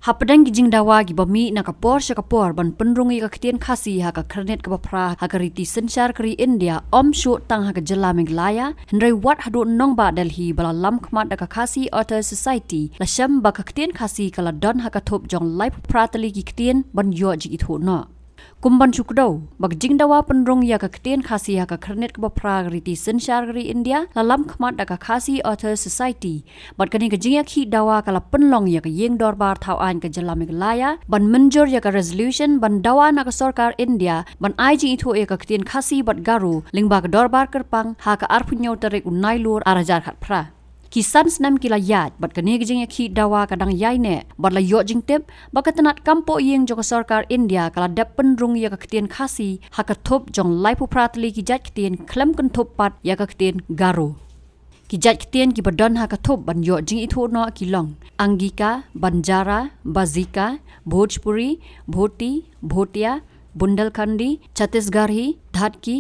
Hapadang gijing dawa gi bami na kapor syakapor ban penrungi ka ketien khasi ha ka kernet ka bapra ha ka riti sensyar kri India om shu tang ha ka jela Meghalaya hendrai wat hadu nong ba Delhi bala lam khmat da ka khasi Author Society la sham ba ka ketien khasi kala don ha ka thop jong life pratali gi ketien ban yo ji ithu no kumban chukdo bag jing dawa penrung ya ka ketien khasi ha ka kernet ka bapra riti sensyar kri India la lam khmat da ka khasi Author Society bat kani ka jing ya khi dawa kala penlong ya ka yeng dorbar thau an ka jela Meghalaya ban menjur ya ka resolution ban dawa na ka sarkar India ban ai jing ithu ya ka ketien khasi bat garu lingba ka dorbar kerpang ha ka arpunyo tarik unai lur arajar khat pra kisan senam kila yat bat kani gijing ki dawa kadang yai ne bat la yo jing tep bakatanat kampo yeng jong sarkar India kala dap penrung ya ka ketien khasi ha ka thop jong laipu pratli ki jat ketien klem kan thop pat ya ka ketien garu ki jat ketien ki badon ha ka thop ban yo jing ithu no kilong Angika Banjara Bazika Bhojpuri Bhoti Bhotia Bundelkhandi Chhattisgarhi Dhatki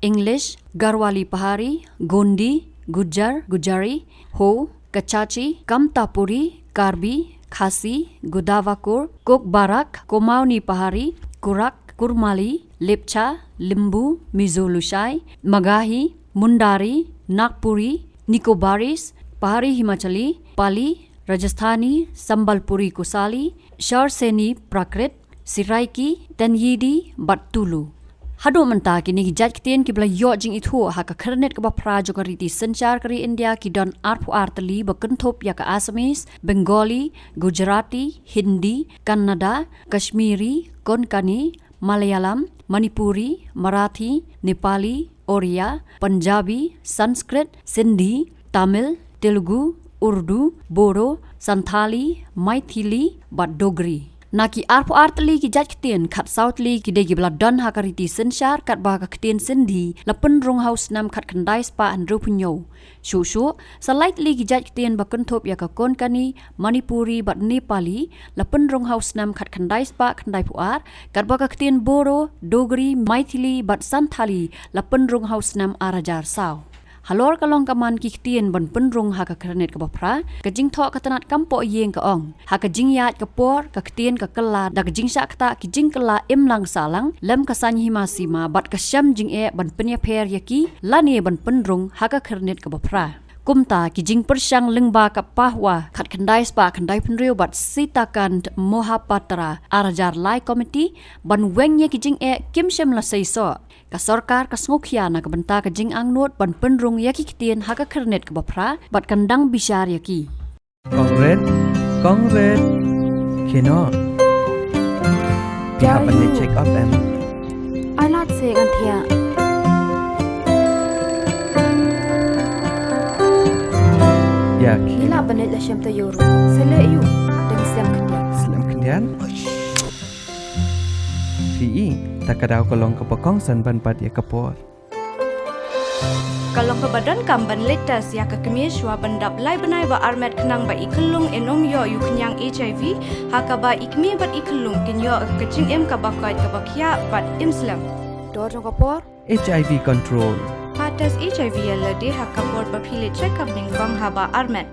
English Garwali Pahari Gondi Gujar Gujari Ho Kachachi Kamtapuri Karbi Khasi Godavakur Kokbarak Komauni Pahari Kurak Kurmali Lepcha Limbu Mizolusai Magahi Mundari Nagpuri Nicobaris Pahari Himachali Pali Rajasthani Sambalpuri Kusali Sharseni Prakrit Siraiki Tanyidi Battulu Hadu menta kini jat ketien ki bla yo jing ithu ha ka kernet ka bapra jo ka riti senchar kari India ki don arpu artali bakenthop ya ka Assamese Bengali Gujarati Hindi Kannada Kashmiri Konkani Malayalam Manipuri Marathi Nepali Oriya Punjabi Sanskrit Sindhi Tamil Telugu Urdu Bodo Santhali Maithili bat Dogri Naki arpu artali ki jat ketien kat southli ki degi bla don ha ka riti sensyar kat ba ka ketien Sindhi la penrung house nam kat kendai spa an rupunyo shu slightly ki jat ketien ba kenthop ya ka Konkani Manipuri bat Nepali la penrung house nam kat kendai spa kendai puar kat ba ka ketien Bodo Dogri Maithili bat Santhali la penrung house nam arajar saw Halor kalong kaman ki ketien ban penrung ha ka kernet ka bapra ka jing tho ka tanat kampo yeng ka ong ha ka jing yat ka por ka ketien ka kala da ka jing sa kata ki jing kala imlang salang lem ka sany himasima bat ka syam jing e ban penya pher yaki lani ban penrung ha ka kernet ka bapra kumta ki jing persyang lengba ka pahwa khat khandai spa khandai penriu bat sitakan mohapatra arajar lai committee ban wengye ki jing e kim shem la seiso ka sarkar ka sngokya na ka benta ka jing angnot ban penrung yaki ketien ha ka kernet ka bapra bat kandang bishar yaki Kongret kino Yeah, Happen to you. check up and I not say gantia. ya Gila banit la syam tayoru. Sele yu dengan siam kandia. Slam kendian Ti takadaw kolong kapakong san ban pat ya kapor Kalau ke badan kamban letas ya ke kemishwa bandap lai benai ba armet kenang ba ikelung enom yo yu kenyang HIV haka ba ikmi bat ikelung kenyo kecing em ka bakai ka bakya bat imslam Dor jong kapor. HIV control patas HIV ya lade haka bor ba pile check up ning bang haba armet